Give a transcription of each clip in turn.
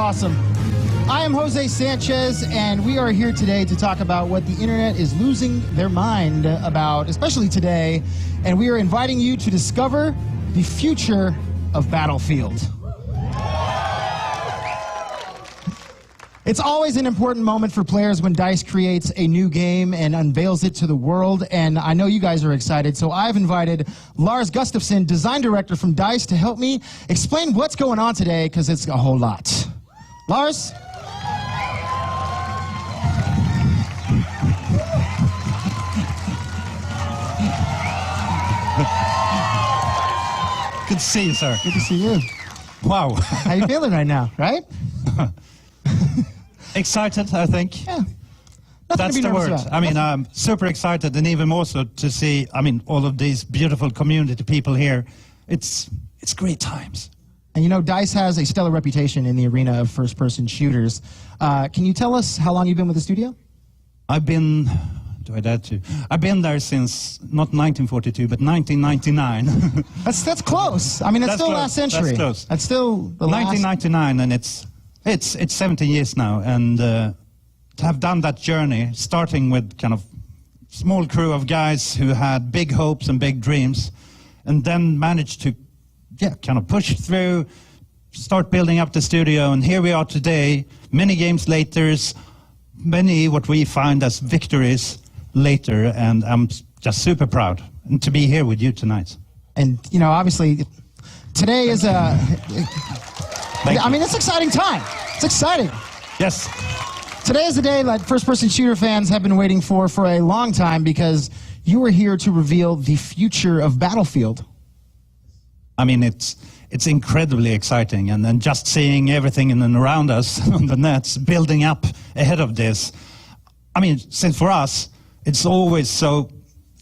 awesome. I am Jose Sanchez, and we are here today to talk about what the internet is losing their mind about, especially today. And we are inviting you to discover the future of Battlefield. It's always an important moment for players when DICE creates a new game and unveils it to the world, and I know you guys are excited, so I've invited Lars Gustafsson, design director from DICE, to help me explain what's going on today, because it's a whole lot. Lars? Good to see you, sir. Good to see you. Wow. How you feeling right now, right? Excited, I think. Yeah. Nothing That's to be the nervous word. about. I mean, I'm super excited, and even more so to see, I mean, all of these beautiful community people here. It's great times. And you know, DICE has a stellar reputation in the arena of first-person shooters. Can you tell us how long you've been with the studio? I've been, do I dare to? I've been there since, not 1942, but 1999. That's close. I mean, that's still close. last century. That's close. That's still the last. 1999, and it's 17 years now, and to have done that journey, starting with kind of small crew of guys who had big hopes and big dreams, and then managed to, kind of push through, start building up the studio, and here we are today, many games later, many what we find as victories later, and I'm just super proud to be here with you tonight. And, you know, obviously, today is a... Thank I you. mean, it's an exciting time. It's exciting. Yes. Today is a day that first-person shooter fans have been waiting for a long time, because you are here to reveal the future of Battlefield. I mean, it's incredibly exciting, and just seeing everything in and around us on the nets building up ahead of this. I mean, since for us, it's always so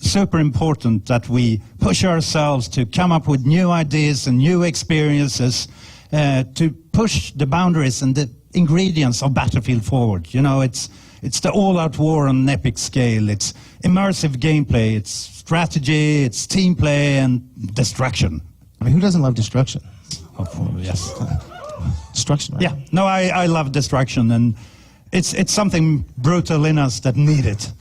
super important that we push ourselves to come up with new ideas and new experiences, to push the boundaries and the ingredients of Battlefield forward. You know, it's the all-out war on an epic scale. It's immersive gameplay, it's strategy, it's team play, and destruction. I mean, who doesn't love destruction? Oh, yes. Destruction, right? Yeah, no, I love destruction, and it's something brutal in us that need it.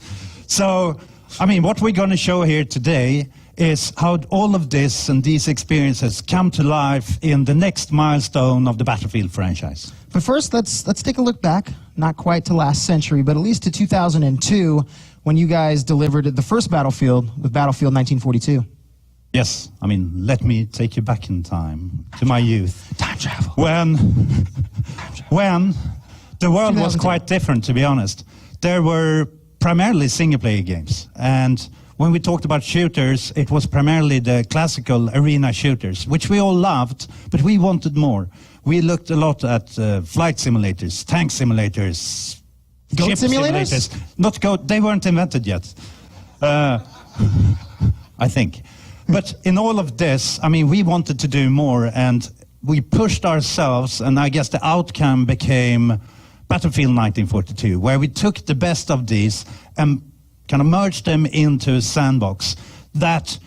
So, I mean, what we're going to show here today is how all of this and these experiences come to life in the next milestone of the Battlefield franchise. But first, let's take a look back, not quite to last century, but at least to 2002, when you guys delivered the first Battlefield with Battlefield 1942. Yes, I mean, let me take you back in time to my youth. Time travel. When the world was 2002. quite different, to be honest. There were primarily single-player games, and when we talked about shooters, it was primarily the classical arena shooters, which we all loved, but we wanted more. We looked a lot at flight simulators, tank simulators, Goat ship simulators? Not goat, they weren't invented yet, I think. But in all of this, I mean, we wanted to do more, and we pushed ourselves, and I guess the outcome became Battlefield 1942, where we took the best of these and kind of merged them into a sandbox that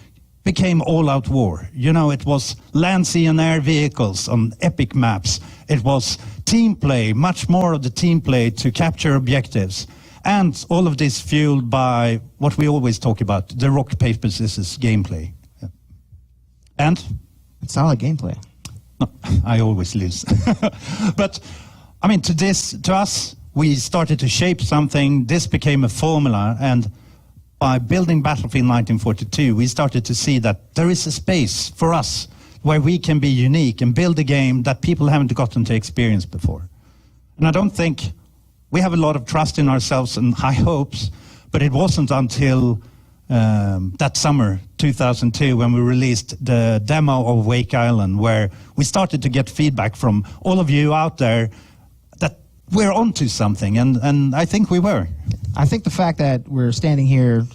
became all-out war. You know, it was land, sea, and air vehicles on epic maps. It was team play, much more of the team play to capture objectives. And all of this fueled by what we always talk about, the rock, paper, scissors gameplay. And? It's solid gameplay. No, I always lose. But, I mean, to us, we started to shape something. This became a formula, and by building Battlefield 1942, we started to see that there is a space for us where we can be unique and build a game that people haven't gotten to experience before. And I don't think we have a lot of trust in ourselves and high hopes, but it wasn't until that summer, 2002, when we released the demo of Wake Island, where we started to get feedback from all of you out there that we're onto something, and I think we were. I think the fact that we're standing here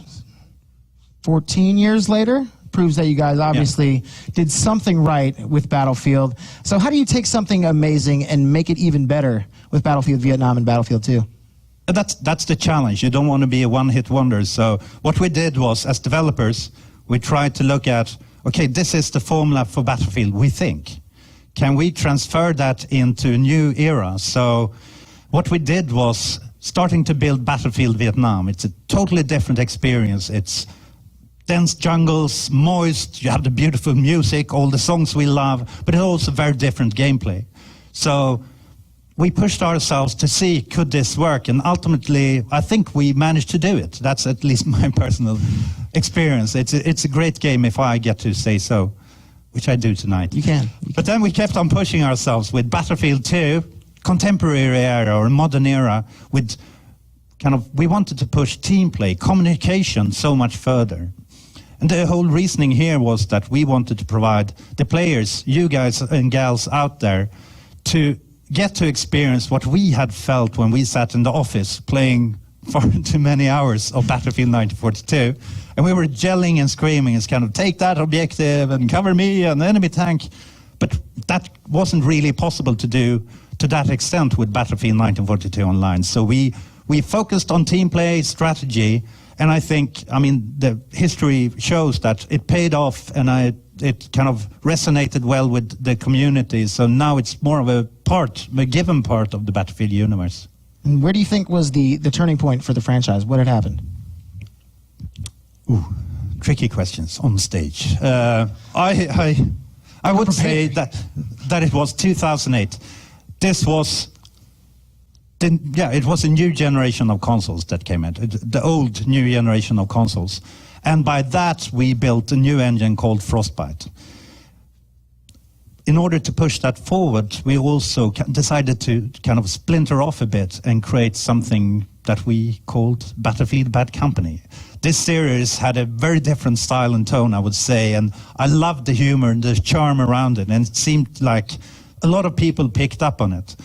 14 years later proves that you guys obviously did something right with Battlefield. So how do you take something amazing and make it even better with Battlefield Vietnam and Battlefield 2? That's the challenge. You don't want to be a one-hit wonder. So what we did was, as developers, we tried to look at, okay, this is the formula for Battlefield, we think. can we transfer that into a new era? So what we did was starting to build Battlefield Vietnam. It's a totally different experience. It's dense jungles, moist, you have the beautiful music, all the songs we love, but it's also very different gameplay. So we pushed ourselves to see, could this work? And ultimately, I think we managed to do it. That's at least my personal experience. It's a great game if I get to say so, which I do tonight. You can. But then we kept on pushing ourselves with Battlefield 2, contemporary era or modern era, with we wanted to push team play, communication so much further. And the whole reasoning here was that we wanted to provide the players, you guys and gals out there, to get to experience what we had felt when we sat in the office playing far too many hours of Battlefield 1942. And we were yelling and screaming, it's take that objective and cover me and the enemy tank. But that wasn't really possible to do to that extent with Battlefield 1942 Online. So we focused on team play, strategy, and I think, the history shows that it paid off, and it resonated well with the community. So now it's more of a given part of the Battlefield universe. And where do you think was the turning point for the franchise? What had happened? Ooh, tricky questions on stage. I would say that it was 2008. This was... it was a new generation of consoles that came in, the old new generation of consoles. And by that, we built a new engine called Frostbite. In order to push that forward, we also decided to splinter off a bit and create something that we called Battlefield Bad Company. This series had a very different style and tone, I would say, and I loved the humor and the charm around it, and it seemed like a lot of people picked up on it.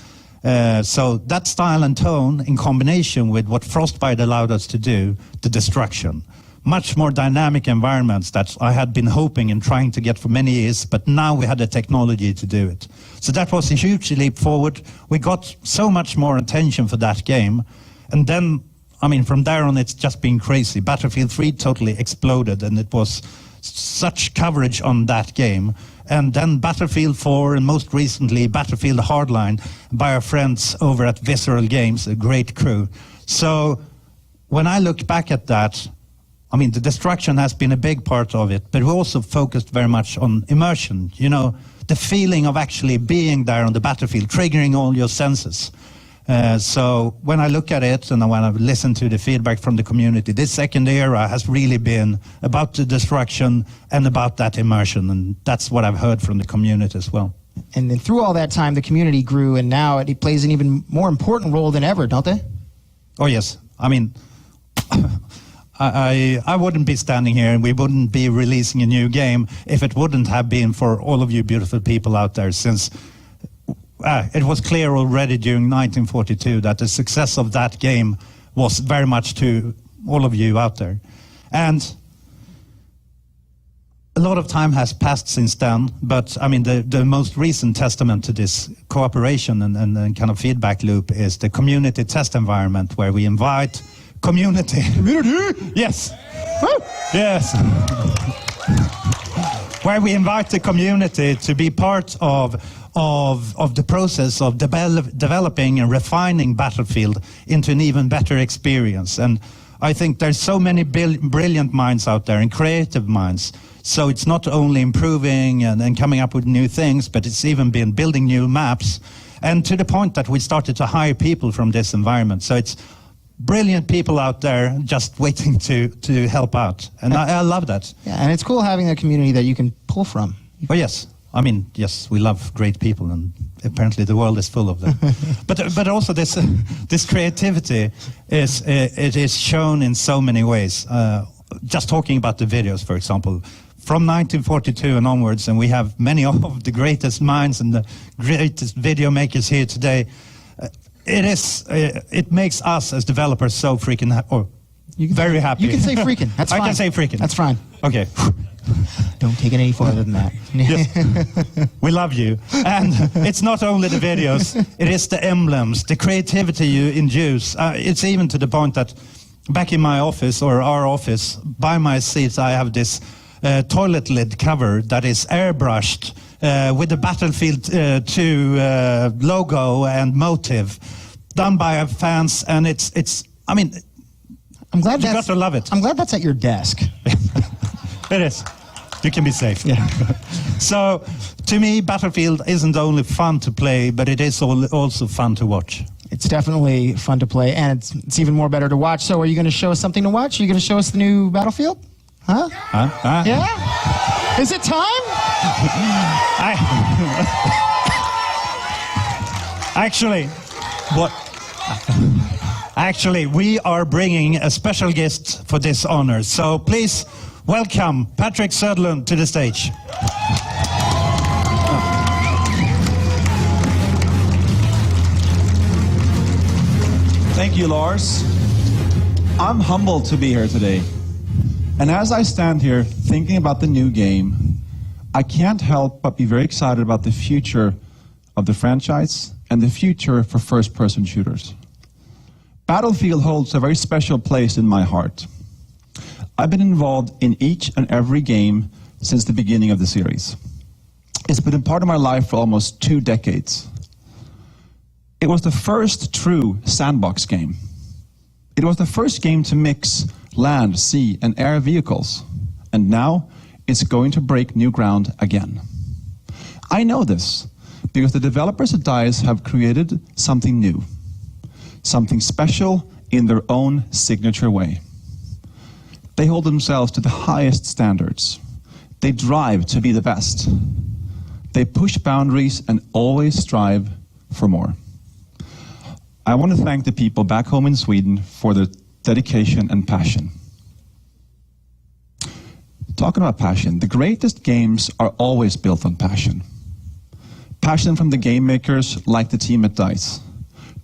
So that style and tone, in combination with what Frostbite allowed us to do, the destruction, much more dynamic environments that I had been hoping and trying to get for many years, but now we had the technology to do it. So that was a huge leap forward. We got so much more attention for that game, and then, from there on, it's just been crazy. Battlefield 3 totally exploded, and it was such coverage on that game. And then Battlefield 4, and most recently Battlefield Hardline by our friends over at Visceral Games, a great crew. So when I look back at that, the destruction has been a big part of it, but we also focused very much on immersion, the feeling of actually being there on the battlefield, triggering all your senses. So when I look at it and when I listen to the feedback from the community, this second era has really been about the destruction and about that immersion, and that's what I've heard from the community as well. And then through all that time, the community grew, and now it plays an even more important role than ever, don't they? Oh, yes. I wouldn't be standing here and we wouldn't be releasing a new game if it wouldn't have been for all of you beautiful people out there, since it was clear already during 1942 that the success of that game was very much to all of you out there. And a lot of time has passed since then, but the most recent testament to this cooperation and feedback loop is the community test environment, where we invite community. Yes. Woo! Yes. Where we invite the community to be part of the process of developing and refining Battlefield into an even better experience. And I think there's so many brilliant minds out there and creative minds. So it's not only improving and coming up with new things, but it's even been building new maps. And to the point that we started to hire people from this environment. So it's brilliant people out there just waiting to help out. And I love that. Yeah, and it's cool having a community that you can pull from. Oh, yes. Yes, we love great people, and apparently the world is full of them. but also this creativity is shown in so many ways. Just talking about the videos, for example, from 1942 and onwards, and we have many of the greatest minds and the greatest video makers here today. It makes us as developers so freaking very happy. You can say freaking. That's fine. I can say freaking. That's fine. Okay. Don't take it any further than that. Yes. We love you. And it's not only the videos, it is the emblems, the creativity you induce. It's even to the point that back in my office, or our office, by my seats, I have this toilet lid cover that is airbrushed with the Battlefield 2 logo and motive, done by our fans, and it's. I mean, I'm glad you got to love it. I'm glad that's at your desk. It is. You can be safe. Yeah. So, to me, Battlefield isn't only fun to play, but it is also fun to watch. It's definitely fun to play, and it's even more better to watch. So are you going to show us something to watch? Are you going to show us the new Battlefield? Huh? Yeah? Is it time? Actually, we are bringing a special guest for this honor. So please welcome Patrick Söderlund to the stage. Thank you, Lars. I'm humbled to be here today. And as I stand here thinking about the new game, I can't help but be very excited about the future of the franchise and the future for first-person shooters. Battlefield holds a very special place in my heart. I've been involved in each and every game since the beginning of the series. It's been a part of my life for almost 2 decades. It was the first true sandbox game. It was the first game to mix land, sea, and air vehicles. And now it's going to break new ground again. I know this because the developers at DICE have created something new, something special in their own signature way. They hold themselves to the highest standards. They drive to be the best. They push boundaries and always strive for more. I want to thank the people back home in Sweden for their dedication and passion. Talking about passion, the greatest games are always built on passion. Passion from the game makers like the team at DICE.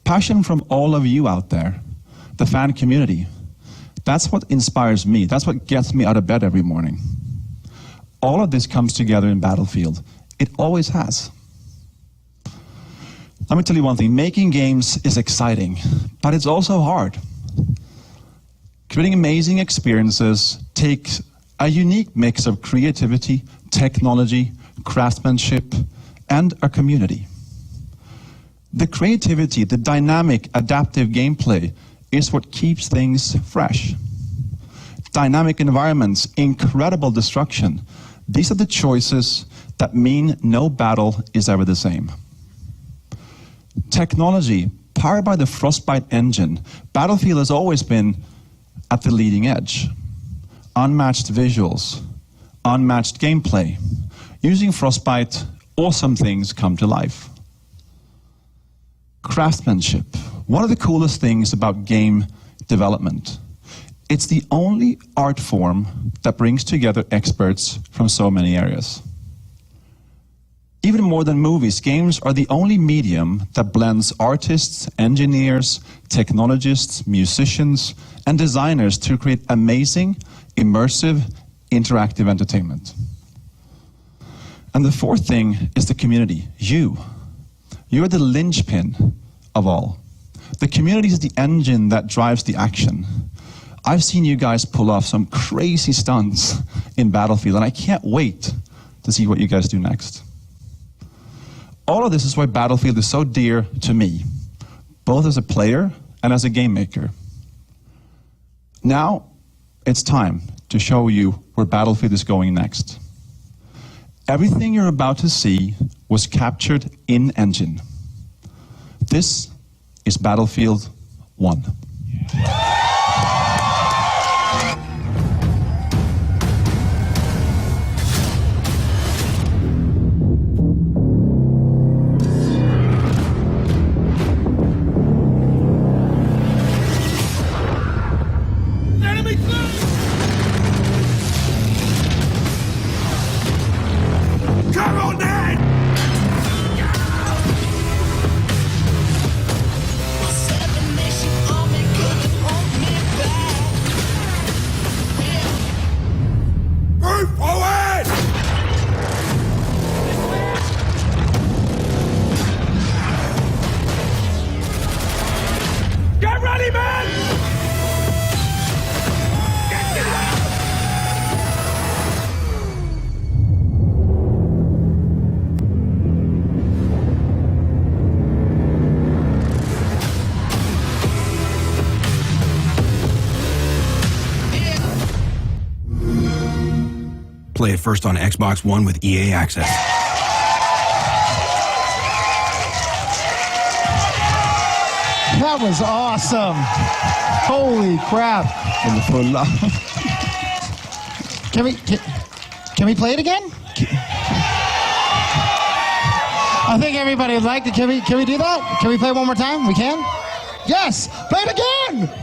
Passion from all of you out there, the fan community. That's what inspires me. That's what gets me out of bed every morning. All of this comes together in Battlefield. It always has. Let me tell you one thing, making games is exciting, but it's also hard. Creating amazing experiences takes a unique mix of creativity, technology, craftsmanship, and a community. The creativity, the dynamic, adaptive gameplay is what keeps things fresh. Dynamic environments, incredible destruction, these are the choices that mean no battle is ever the same. Technology, powered by the Frostbite engine, Battlefield has always been at the leading edge. Unmatched visuals, unmatched gameplay. Using Frostbite, awesome things come to life. Craftsmanship, one of the coolest things about game development. It's the only art form that brings together experts from so many areas. Even more than movies, games are the only medium that blends artists, engineers, technologists, musicians, and designers to create amazing, immersive, interactive entertainment. And the fourth thing is the community, you. You're the linchpin of all. The community is the engine that drives the action. I've seen you guys pull off some crazy stunts in Battlefield, and I can't wait to see what you guys do next. All of this is why Battlefield is so dear to me, both as a player and as a game maker. Now, it's time to show you where Battlefield is going next. Everything you're about to see was captured in-engine. This is Battlefield 1. Play it first on Xbox One with EA Access. That was awesome. Holy crap. Can we play it again? I think everybody would like it. Can we do that? Can we play it one more time? We can? Yes! Play it again!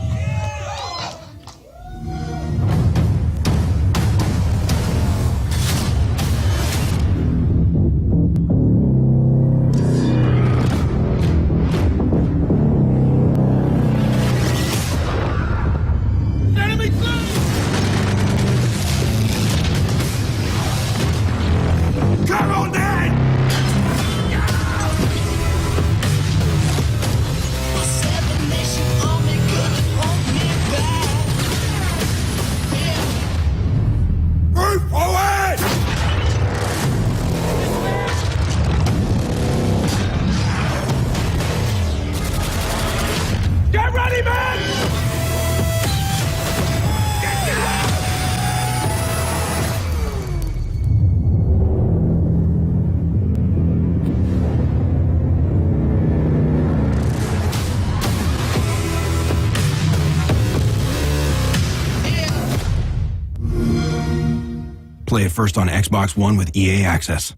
Play it first on Xbox One with EA Access.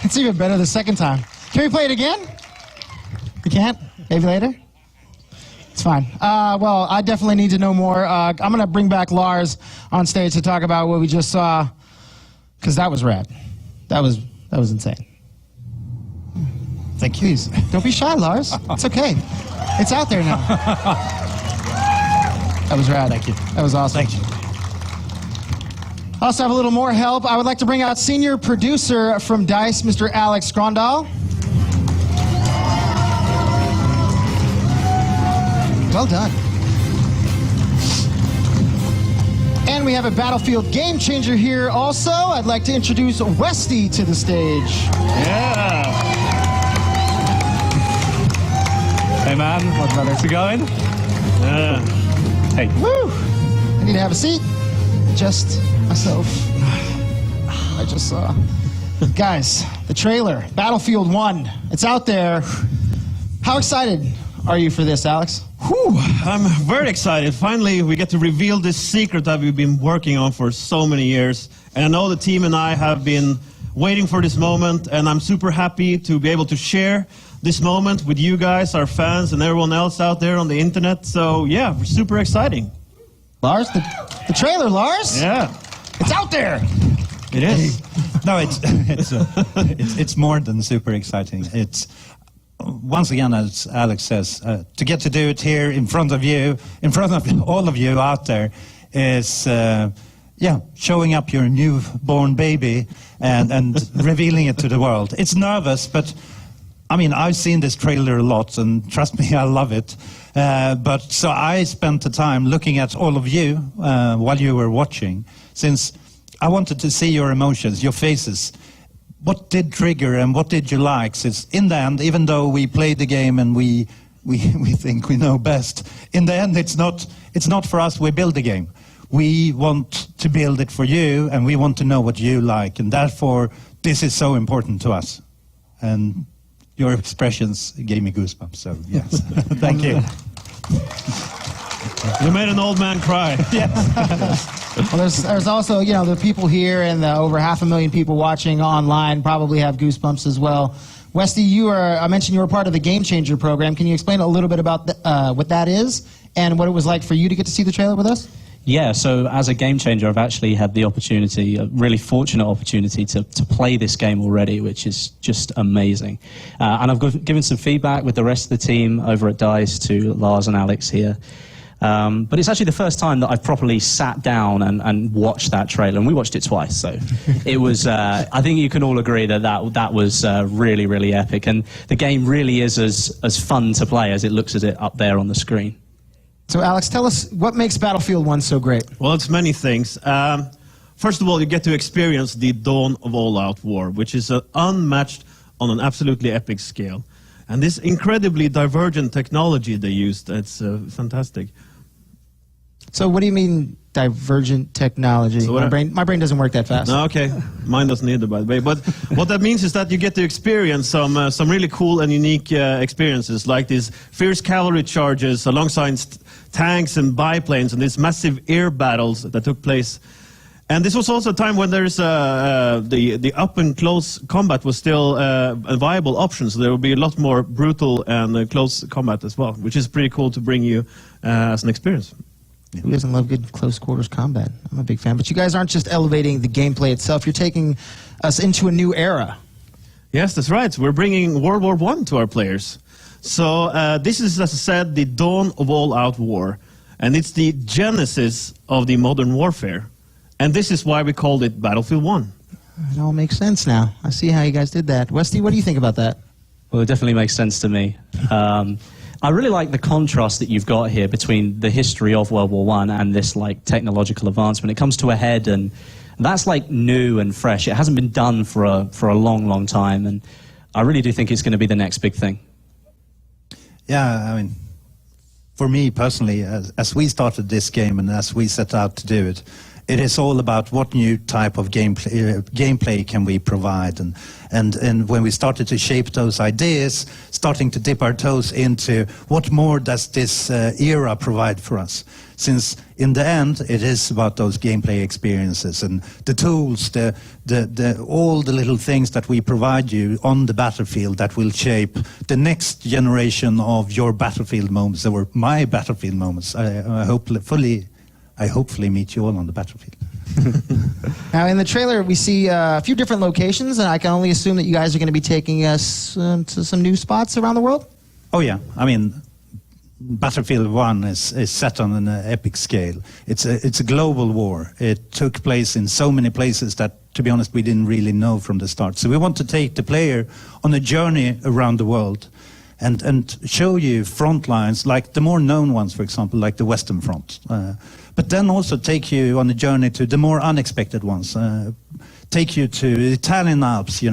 It's even better the second time. Can we play it again? We can't? Maybe later? It's fine. Well, I definitely need to know more. I'm going to bring back Lars on stage to talk about what we just saw, because that was rad. That was insane. Thank you. Please, don't be shy, Lars. It's okay. It's out there now. That was rad. Thank you. That was awesome. Thank you. I also have a little more help. I would like to bring out senior producer from DICE, Mr. Alex Grondal. Well done. And we have a Battlefield game changer here also. I'd like to introduce Westy to the stage. Yeah. Hey man, what's it going? Yeah. Hey. Woo! I need to have a seat. Just myself. I just saw. Guys, the trailer, Battlefield 1. It's out there. How excited are you for this, Alex? Whew, I'm very excited. Finally, we get to reveal this secret that we've been working on for so many years. And I know the team and I have been waiting for this moment, and I'm super happy to be able to share this moment with you guys, our fans, and everyone else out there on the internet. So yeah, super exciting. Lars, the trailer, Lars? Yeah. It's out there! It is. No, it's more than super exciting. It's once again, as Alex says, to get to do it here in front of you, in front of all of you out there, is showing up your newborn baby and revealing it to the world. It's nervous, but I mean, I've seen this trailer a lot, and trust me, I love it. But so I spent the time looking at all of you while you were watching, since I wanted to see your emotions, your faces. What did trigger and what did you like? Since in the end, even though we played the game and we think we know best, in the end it's not for us. We build the game. We want to build it for you, and we want to know what you like, and therefore this is so important to us. And your expressions gave me goosebumps. So yes, thank you. You made an old man cry. Well, there's also, the people here and the over 500,000 people watching online probably have goosebumps as well. Westy, I mentioned you were part of the Game Changer program. Can you explain a little bit about what that is and what it was like for you to get to see the trailer with us? Yeah, so as a game changer, I've actually had the opportunity, a really fortunate opportunity to play this game already, which is just amazing. And I've given some feedback with the rest of the team over at DICE to Lars and Alex here. But it's actually the first time that I've properly sat down and watched that trailer, and we watched it twice. So it was, I think you can all agree that was really, really epic. And the game really is as fun to play as it looks at it up there on the screen. So Alex, tell us what makes Battlefield 1 so great. Well, it's many things. First of all, you get to experience the dawn of all-out war, which is unmatched on an absolutely epic scale. And this incredibly divergent technology they used, it's fantastic. So what do you mean Divergent technology. So what My brain doesn't work that fast. No, okay, mine doesn't either, by the way. But what that means is that you get to experience some really cool and unique experiences, like these fierce cavalry charges alongside tanks and biplanes, and these massive air battles that took place. And this was also a time when there's the up and close combat was still a viable option. So there will be a lot more brutal and close combat as well, which is pretty cool to bring you as an experience. Who doesn't love good close quarters combat? I'm a big fan. But you guys aren't just elevating the gameplay itself. You're taking us into a new era. Yes, that's right. We're bringing World War I to our players. So this is, as I said, the dawn of all-out war. And it's the genesis of the modern warfare. And this is why we called it Battlefield 1. It all makes sense now. I see how you guys did that. Westy, what do you think about that? Well, it definitely makes sense to me. I really like the contrast that you've got here between the history of World War I and this like technological advancement. It comes to a head, and that's like new and fresh. It hasn't been done for a long, long time, and I really do think it's going to be the next big thing. Yeah, I mean, for me personally, as we started this game and as we set out to do it, it is all about what new type of gameplay can we provide, and when we started to shape those ideas, starting to dip our toes into what more does this era provide for us. Since in the end, it is about those gameplay experiences and the tools, all the little things that we provide you on the battlefield that will shape the next generation of your battlefield moments, or my battlefield moments. I hopefully meet you all on the battlefield. Now, in the trailer, we see a few different locations, and I can only assume that you guys are going to be taking us to some new spots around the world? Oh, yeah. I mean, Battlefield 1 is set on an epic scale. It's a global war. It took place in so many places that, to be honest, we didn't really know from the start. So we want to take the player on a journey around the world and show you front lines, like the more known ones, for example, like the Western Front. But then also take you on a journey to the more unexpected ones. Take you to the Italian Alps,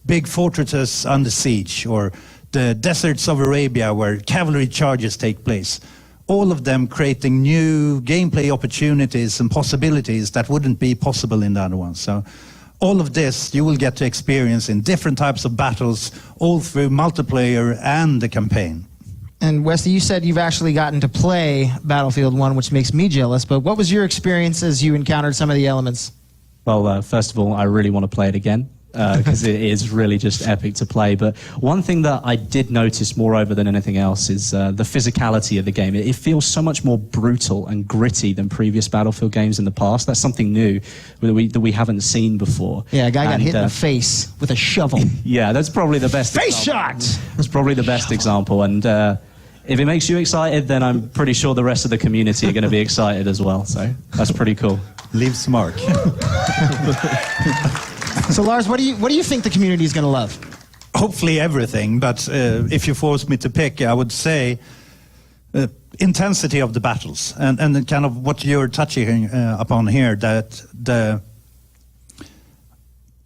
big fortresses under siege, or the deserts of Arabia where cavalry charges take place. All of them creating new gameplay opportunities and possibilities that wouldn't be possible in the other ones. So all of this you will get to experience in different types of battles, all through multiplayer and the campaign. And Westy, you said you've actually gotten to play Battlefield 1, which makes me jealous, but what was your experience as you encountered some of the elements? Well, first of all, I really want to play it again, because it is really just epic to play. But one thing that I did notice moreover than anything else is the physicality of the game. It feels so much more brutal and gritty than previous Battlefield games in the past. That's something new that we haven't seen before. Yeah, a guy got hit in the face with a shovel. Yeah, that's probably the best Face example. shot! That's probably the best example. And if it makes you excited, then I'm pretty sure the rest of the community are going to be excited as well. So that's pretty cool. Leaves mark. So Lars, what do you think the community is going to love? Hopefully everything, but if you force me to pick, I would say intensity of the battles, and kind of what you're touching upon here, that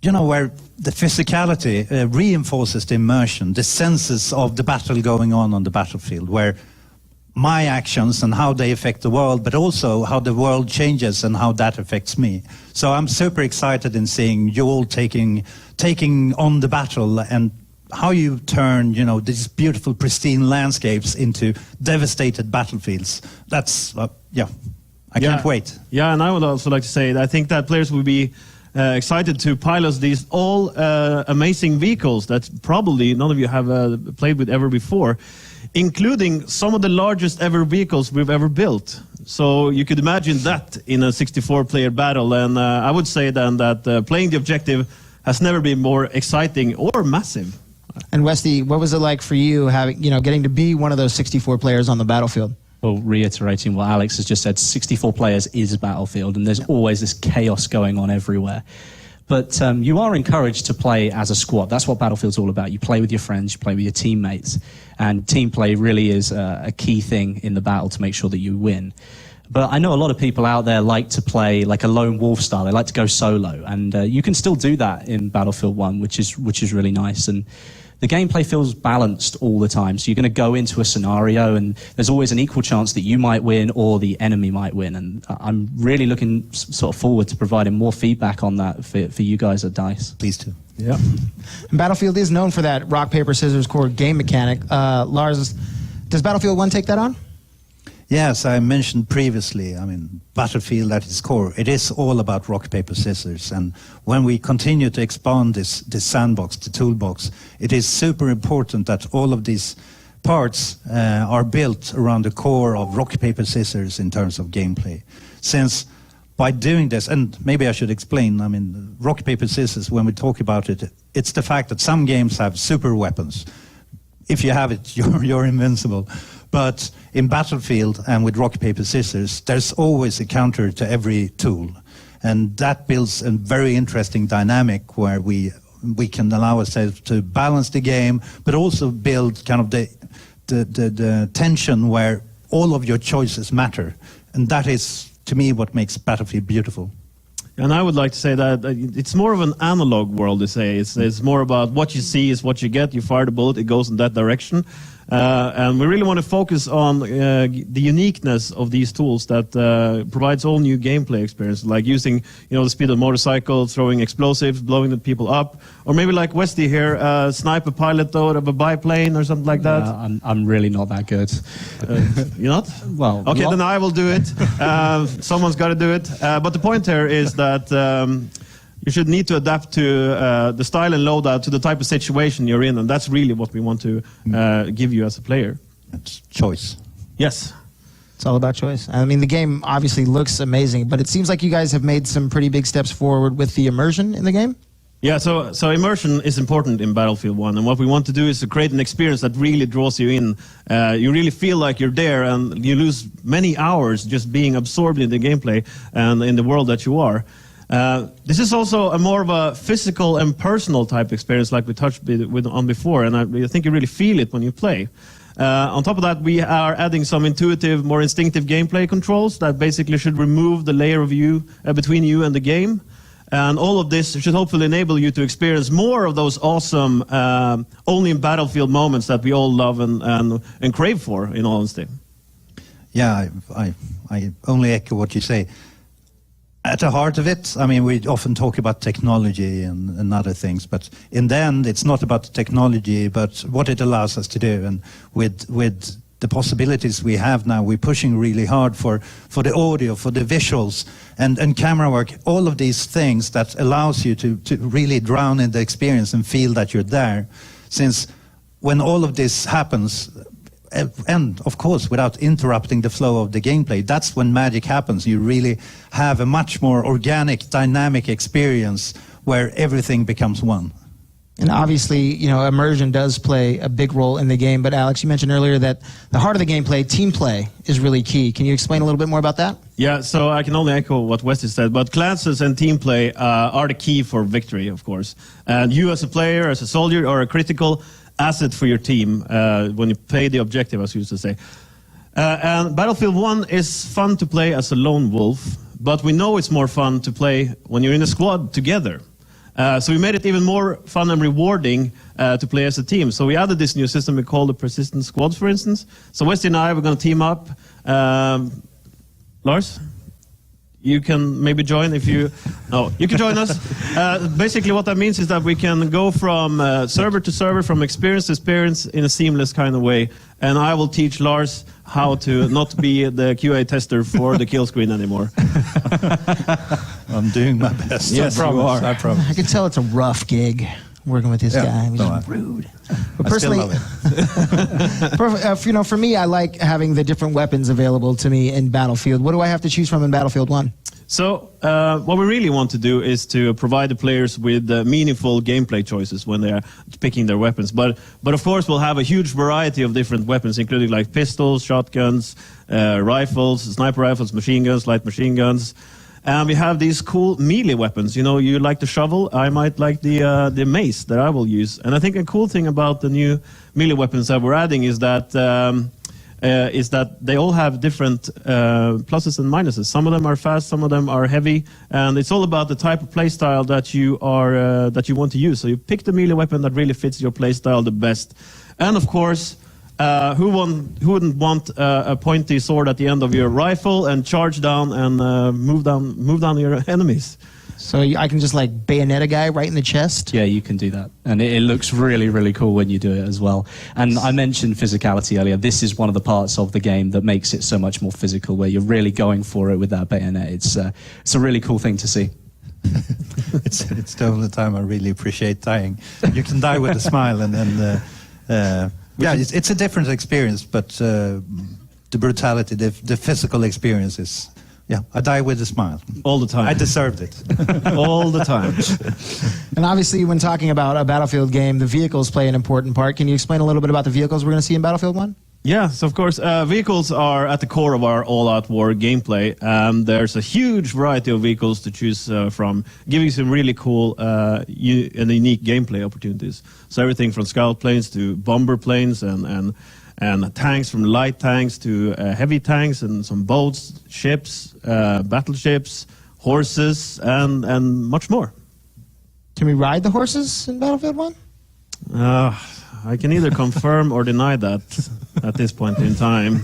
where the physicality reinforces the immersion, the senses of the battle going on the battlefield, where my actions and how they affect the world, but also how the world changes and how that affects me. So I'm super excited in seeing you all taking on the battle and how you turn, these beautiful, pristine landscapes into devastated battlefields. That's, I can't wait. Yeah, and I would also like to say that I think that players will be excited to pilot these all amazing vehicles that probably none of you have played with ever before, including some of the largest ever vehicles we've ever built. So you could imagine that in a 64-player battle, and I would say then that playing the objective has never been more exciting or massive. And Westy, what was it like for you getting to be one of those 64 players on the battlefield? Well, reiterating what Alex has just said, 64 players is Battlefield, and there's always this chaos going on everywhere. But you are encouraged to play as a squad. That's what Battlefield's all about. You play with your friends, you play with your teammates, and team play really is a key thing in the battle to make sure that you win. But I know a lot of people out there like to play like a lone wolf style. They like to go solo, and you can still do that in Battlefield 1, which is really nice. And the gameplay feels balanced all the time. So you're going to go into a scenario and there's always an equal chance that you might win or the enemy might win. And I'm really looking sort of forward to providing more feedback on that for you guys at DICE. Please do. Yeah. And Battlefield is known for that rock, paper, scissors core game mechanic. Lars, does Battlefield 1 take that on? Yes, I mentioned previously, I mean, Battlefield at its core, it is all about rock, paper, scissors. And when we continue to expand this sandbox, the toolbox, it is super important that all of these parts are built around the core of rock, paper, scissors in terms of gameplay. Since by doing this, and maybe I should explain, I mean, rock, paper, scissors, when we talk about it, it's the fact that some games have super weapons. If you have it, you're invincible. But in Battlefield and with rock, paper, scissors, there's always a counter to every tool. And that builds a very interesting dynamic where we can allow ourselves to balance the game, but also build kind of the tension where all of your choices matter. And that is, to me, what makes Battlefield beautiful. And I would like to say that it's more of an analog world, they say. It's more about what you see is what you get. You fire the bullet, it goes in that direction. And we really want to focus on the uniqueness of these tools that provides all new gameplay experience, like using the speed of a motorcycle, throwing explosives, blowing the people up, or maybe like Westy here, snipe a pilot out of a biplane or something like that. I'm really not that good. You're not? Well, okay, then I will do it. Someone's got to do it. But the point here is that you should need to adapt to the style and loadout to the type of situation you're in, and that's really what we want to give you as a player. It's choice. Yes. It's all about choice. I mean, the game obviously looks amazing, but it seems like you guys have made some pretty big steps forward with the immersion in the game. Yeah, so immersion is important in Battlefield 1, and what we want to do is to create an experience that really draws you in. You really feel like you're there, and you lose many hours just being absorbed in the gameplay and in the world that you are. This is also a more of a physical and personal type experience like we touched on before, and I think you really feel it when you play. On top of that, we are adding some intuitive, more instinctive gameplay controls that basically should remove the layer of you between you and the game. And all of this should hopefully enable you to experience more of those awesome, only in Battlefield moments that we all love and crave for, in all honesty. Yeah, I only echo what you say. At the heart of it, I mean, we often talk about technology and other things, but in the end, it's not about the technology, but what it allows us to do. And with the possibilities we have now, we're pushing really hard for the audio, for the visuals, and camera work, all of these things that allows you to really drown in the experience and feel that you're there. Since when all of this happens, and of course without interrupting the flow of the gameplay, that's when magic happens. You really have a much more organic, dynamic experience where everything becomes one. And obviously, immersion does play a big role in the game, but Alex, you mentioned earlier that the heart of the gameplay, team play, is really key. Can you explain a little bit more about that? Yeah, so I can only echo what Westy said, but classes and team play are the key for victory, of course. And you as a player, as a soldier, are a critical asset for your team when you play the objective, as you used to say. And Battlefield 1 is fun to play as a lone wolf, but we know it's more fun to play when you're in a squad together. So we made it even more fun and rewarding to play as a team. So we added this new system we call the Persistent Squads, for instance. So Westy and I, we're going to team up. Lars? You can maybe join if you... No, you can join us. Basically what that means is that we can go from server to server, from experience to experience in a seamless kind of way. And I will teach Lars how to not be the QA tester for the kill screen anymore. I'm doing my best. Yes, I promise. you are. I promise. I can tell it's a rough gig working with this guy. He's just rude. But personally, I still love it. for me, I like having the different weapons available to me in Battlefield. What do I have to choose from in Battlefield 1? So what we really want to do is to provide the players with meaningful gameplay choices when they're picking their weapons. But of course, we'll have a huge variety of different weapons, including like pistols, shotguns, rifles, sniper rifles, machine guns, light machine guns. And we have these cool melee weapons. You like the shovel, I might like the mace that I will use. And I think a cool thing about the new melee weapons that we're adding is that is that they all have different pluses and minuses. Some of them are fast, some of them are heavy, and it's all about the type of playstyle that you are that you want to use. So you pick the melee weapon that really fits your playstyle the best, and of course. Who wouldn't want a pointy sword at the end of your rifle and charge down and move down your enemies? So I can just like bayonet a guy right in the chest? Yeah, you can do that. And it looks really, really cool when you do it as well. And I mentioned physicality earlier. This is one of the parts of the game that makes it so much more physical, where you're really going for it with that bayonet. It's a really cool thing to see. It's the only time I really appreciate dying. You can die with a smile, and yeah, it's a different experience, but the brutality, the physical experience is, yeah, I die with a smile. All the time. I deserved it. All the time. And obviously, when talking about a Battlefield game, the vehicles play an important part. Can you explain a little bit about the vehicles we're going to see in Battlefield 1? Yes, of course. Vehicles are at the core of our all-out war gameplay. There's a huge variety of vehicles to choose from, giving some really cool and unique gameplay opportunities. So everything from scout planes to bomber planes and tanks, from light tanks to heavy tanks, and some boats, ships, battleships, horses, and much more. Can we ride the horses in Battlefield 1? I can either confirm or deny that at this point in time.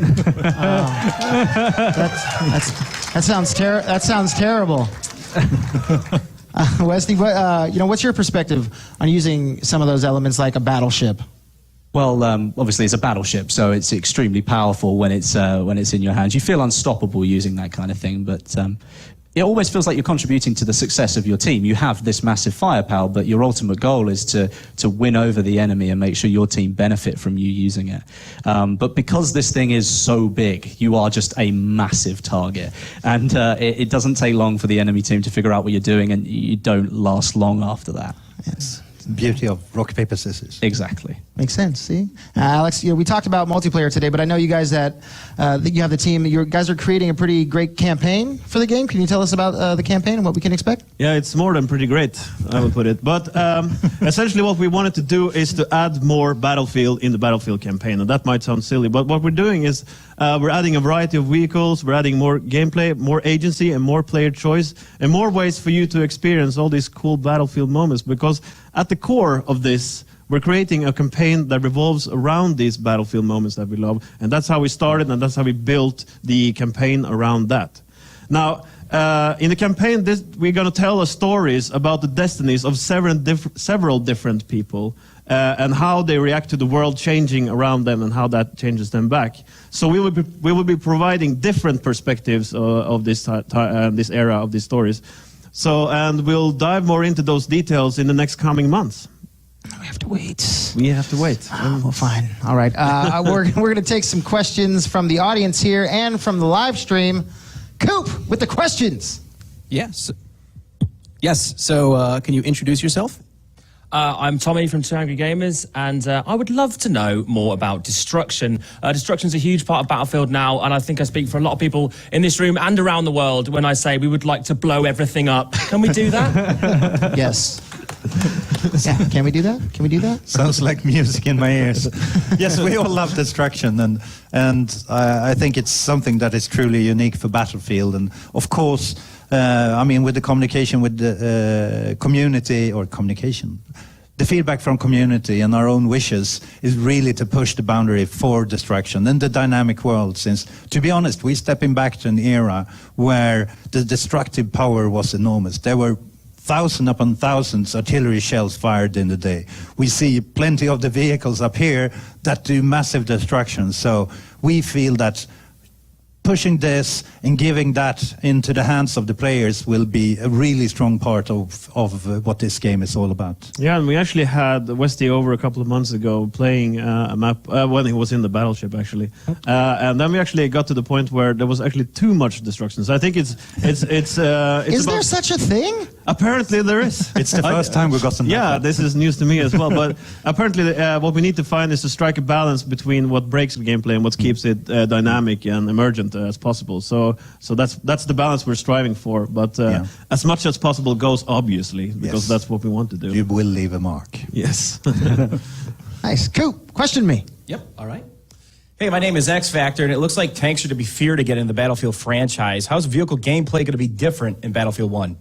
That sounds terrible. Wesley, what's your perspective on using some of those elements like a battleship? Well, obviously it's a battleship, so it's extremely powerful when it's in your hands. You feel unstoppable using that kind of thing, but it always feels like you're contributing to the success of your team. You have this massive firepower, but your ultimate goal is to win over the enemy and make sure your team benefit from you using it. But because this thing is so big, you are just a massive target. And it doesn't take long for the enemy team to figure out what you're doing, and you don't last long after that. Yes. Beauty of rock, paper, scissors. Exactly. Makes sense. See, Alex, we talked about multiplayer today, but I know you guys that you have the team. You guys are creating a pretty great campaign for the game. Can you tell us about the campaign and what we can expect? Yeah, it's more than pretty great, I would put it. But essentially what we wanted to do is to add more Battlefield in the Battlefield campaign. And that might sound silly, but what we're doing is we're adding a variety of vehicles, we're adding more gameplay, more agency, and more player choice, and more ways for you to experience all these cool Battlefield moments. Because at the core of this, we're creating a campaign that revolves around these Battlefield moments that we love. And that's how we started, and that's how we built the campaign around that. Now, in the campaign, we're going to tell stories about the destinies of several different people and how they react to the world changing around them and how that changes them back. So we will be providing different perspectives of this era of these stories. So, and we'll dive more into those details in the next coming months. We have to wait. We have to wait. Well, fine. All right. We're going to take some questions from the audience here and from the live stream. Coop, with the questions. Yes. Yes. So, can you introduce yourself? I'm Tommy from Two Angry Gamers, and I would love to know more about destruction. Destruction's a huge part of Battlefield now, and I think I speak for a lot of people in this room and around the world when I say we would like to blow everything up. Can we do that? Yes. Yeah, can we do that? Can we do that? Sounds like music in my ears. Yes, we all love destruction, and I think it's something that is truly unique for Battlefield. And of course, I mean, with the communication with the community, or communication, the feedback from community and our own wishes is really to push the boundary for destruction in the dynamic world. Since, to be honest, we're stepping back to an era where the destructive power was enormous. There were thousands upon thousands artillery shells fired in the day. We see plenty of the vehicles up here that do massive destruction. So we feel that pushing this and giving that into the hands of the players will be a really strong part of what this game is all about. Yeah, and we actually had Westy over a couple of months ago playing a map when he was in the battleship, actually. And then we actually got to the point where there was actually too much destruction. So I think it's Is there such a thing? Apparently there is. It's the first time we've gotten that. Yeah, this is news to me as well. But apparently what we need to find is to strike a balance between what breaks the gameplay and what keeps it dynamic and emergent as possible. So that's the balance we're striving for. But as much as possible goes, obviously, because that's what we want to do. You will leave a mark. Yes. Nice. Coop, question me. Yep. All right. Hey, my name is X Factor, and it looks like tanks are to be feared again in the Battlefield franchise. How's vehicle gameplay going to be different in Battlefield 1?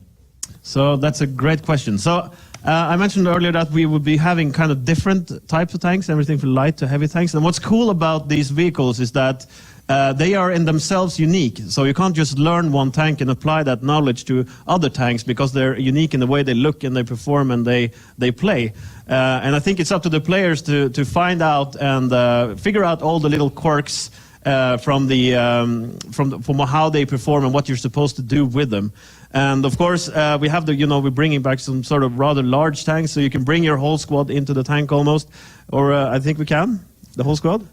So that's a great question. So I mentioned earlier that we would be having kind of different types of tanks, everything from light to heavy tanks. And what's cool about these vehicles is that they are in themselves unique. So you can't just learn one tank and apply that knowledge to other tanks because they're unique in the way they look and they perform and they play. And I think it's up to the players to find out and figure out all the little quirks from how they perform and what you're supposed to do with them. And of course, we have we're bringing back some sort of rather large tanks, so you can bring your whole squad into the tank almost. Or I think we can, the whole squad.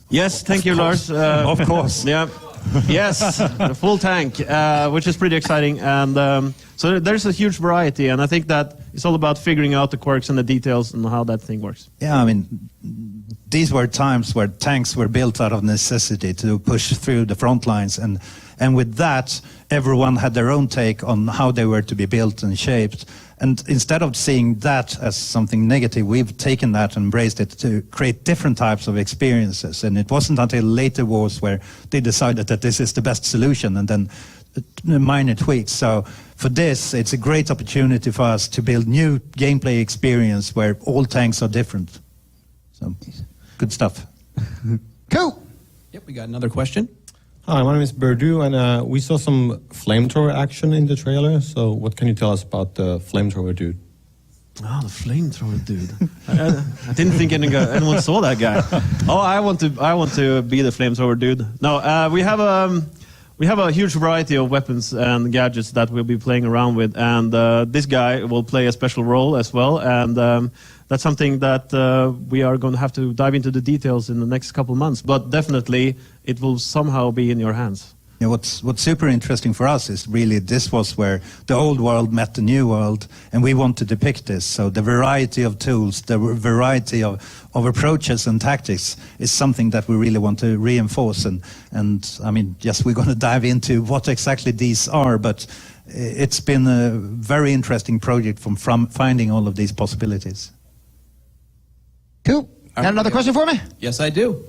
Yes, thank you, Lars. Of course. Yeah. Yes, the full tank, which is pretty exciting. And so there's a huge variety, and I think that it's all about figuring out the quirks and the details and how that thing works. Yeah, I mean, these were times where tanks were built out of necessity to push through the front lines, and with that, everyone had their own take on how they were to be built and shaped. And instead of seeing that as something negative, we've taken that and embraced it to create different types of experiences. And it wasn't until later wars where they decided that this is the best solution, and then minor tweaks. So for this, it's a great opportunity for us to build new gameplay experience where all tanks are different. So, good stuff. Cool. Yep, we got another question. Hi, my name is Berdu, and we saw some flamethrower action in the trailer. So what can you tell us about the flamethrower dude? Oh, the flamethrower dude. I didn't think anyone saw that guy. Oh, I want to be the flamethrower dude. No, we have a huge variety of weapons and gadgets that we'll be playing around with, and this guy will play a special role as well. And that's something that we are going to have to dive into the details in the next couple of months. But definitely, it will somehow be in your hands. Yeah, what's super interesting for us is really this was where the old world met the new world, and we want to depict this. So the variety of tools, the variety of approaches and tactics is something that we really want to reinforce. And I mean, yes, we're going to dive into what exactly these are, but it's been a very interesting project from finding all of these possibilities. Cool. Got another question for me? Yes, I do.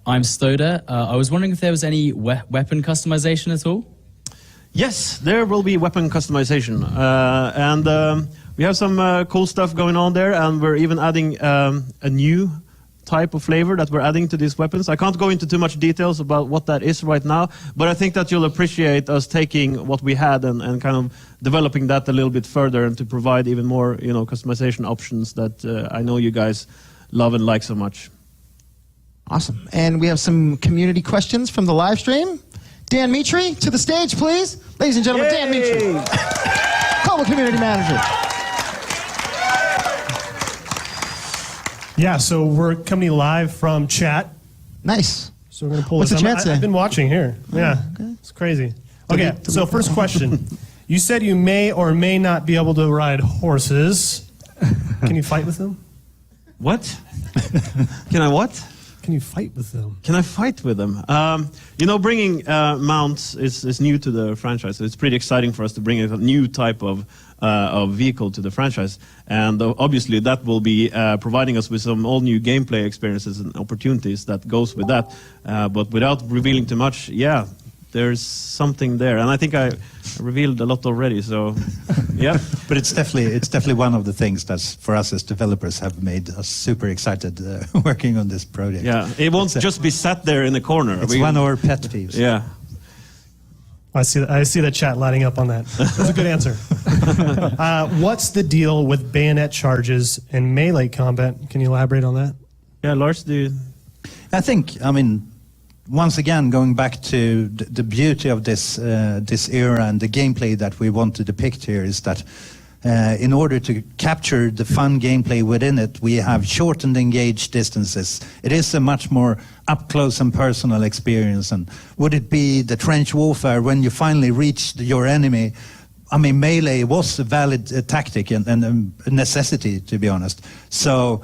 I'm Stoda. I was wondering if there was any weapon customization at all? Yes, there will be weapon customization. And we have some cool stuff going on there, and we're even adding a new type of flavor that we're adding to these weapons. I can't go into too much details about what that is right now, but I think that you'll appreciate us taking what we had and kind of developing that a little bit further and to provide even more, customization options that I know you guys love and like so much. Awesome. And we have some community questions from the live stream. Dan Mitri, to the stage, please. Ladies and gentlemen, Dan Mitri, Global Community Manager. Yeah, so we're coming live from chat. Nice. So we're going to pull What's this the up. chat say? I've been watching here. Yeah, it's crazy. Okay, so first question. You said you may or may not be able to ride horses. Can you fight with them? What? Can I what? Can you fight with them? Can I fight with them? Bringing mounts is new to the franchise. So it's pretty exciting for us to bring a new type of vehicle to the franchise. And obviously that will be providing us with some all new gameplay experiences and opportunities that goes with that. But without revealing too much, yeah, there's something there. And I think I revealed a lot already, so yeah. But it's definitely one of the things that for us as developers have made us super excited working on this project. Yeah, it won't just be sat there in the corner. It's one of our pet peeves. Yeah. I see that chat lighting up on that. That's a good answer. What's the deal with bayonet charges and melee combat? Can you elaborate on that? Yeah, Lars, I think, once again, going back to the beauty of this era and the gameplay that we want to depict here is that in order to capture the fun gameplay within it, we have shortened engaged distances. It is a much more up-close and personal experience. And would it be the trench warfare when you finally reach your enemy? Melee was a valid tactic and a necessity, to be honest. So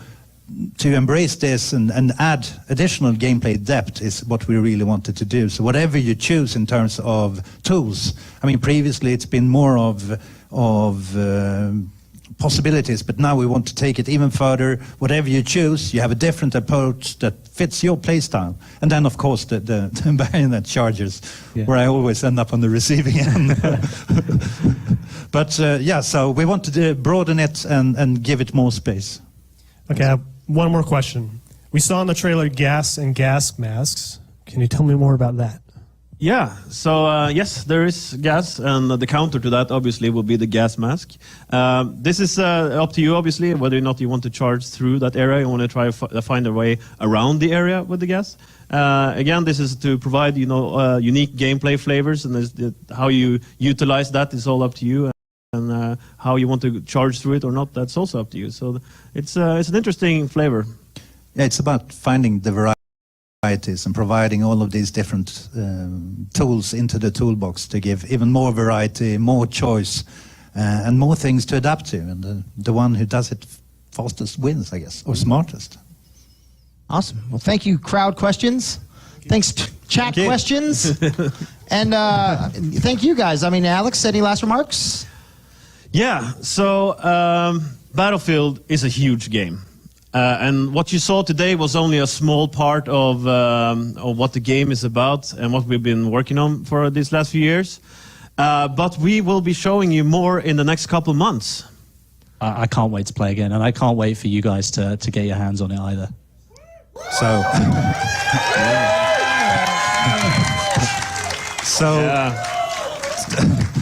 to embrace this and add additional gameplay depth is what we really wanted to do. So whatever you choose in terms of tools, previously it's been more of possibilities, but now we want to take it even further. Whatever you choose, you have a different approach that fits your playstyle. And then, of course, the bayonet charges, where I always end up on the receiving end. But yeah, so we want to broaden it and give it more space. Okay, I have one more question. We saw in the trailer gas and gas masks. Can you tell me more about that? Yeah, so yes, there is gas, and the counter to that obviously will be the gas mask. This is up to you, obviously, whether or not you want to charge through that area. You want to try to find a way around the area with the gas. Again, this is to provide, unique gameplay flavors, and how you utilize that is all up to you. And how you want to charge through it or not, that's also up to you. So it's an interesting flavor. Yeah, it's about finding the varieties and providing all of these different tools into the toolbox to give even more variety, more choice, and more things to adapt to. And the one who does it fastest wins, I guess, or smartest. Awesome. Well, thank you, crowd questions. Thanks, chat questions. And thank you, guys. I mean, Alex, any last remarks? Yeah, so Battlefield is a huge game. And what you saw today was only a small part of what the game is about and what we've been working on for these last few years. But we will be showing you more in the next couple of months. I can't wait to play again, and I can't wait for you guys to get your hands on it either. So...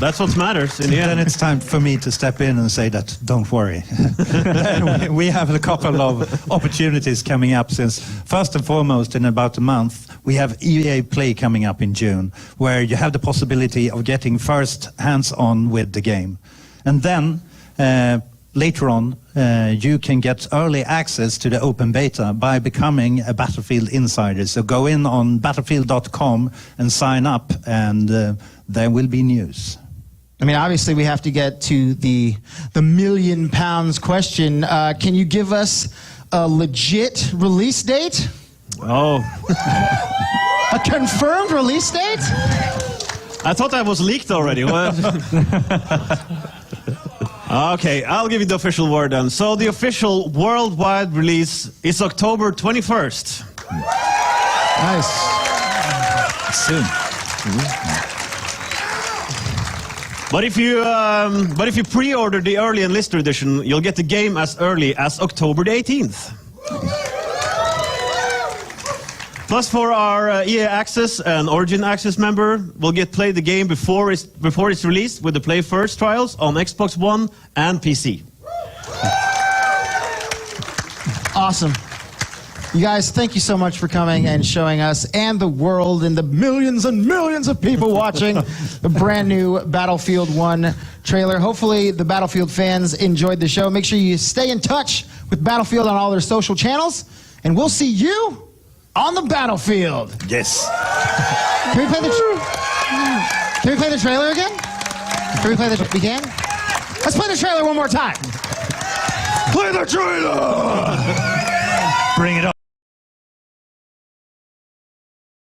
That's what matters in the end. Then it's time for me to step in and say that, don't worry. We have a couple of opportunities coming up, since first and foremost, in about a month, we have EA Play coming up in June, where you have the possibility of getting first hands-on with the game. And then, later on, you can get early access to the open beta by becoming a Battlefield insider. So go in on battlefield.com and sign up, and there will be news. I mean, obviously, we have to get to the £1 million question. Can you give us a legit release date? Oh. A confirmed release date? I thought that was leaked already. Okay, I'll give you the official word then. So the official worldwide release is October 21st. Nice. Soon. But if you pre-order the early enlister edition, you'll get the game as early as October the 18th. Plus, for our EA Access and Origin Access member, we'll play the game before it's released with the Play First trials on Xbox One and PC. Awesome. You guys, thank you so much for coming and showing us and the world and the millions and millions of people watching the brand new Battlefield 1 trailer. Hopefully the Battlefield fans enjoyed the show. Make sure you stay in touch with Battlefield on all their social channels, and we'll see you on the battlefield. Yes. Can we play the trailer again? Can we play the we can? Let's play the trailer one more time. Play the trailer! Bring it on.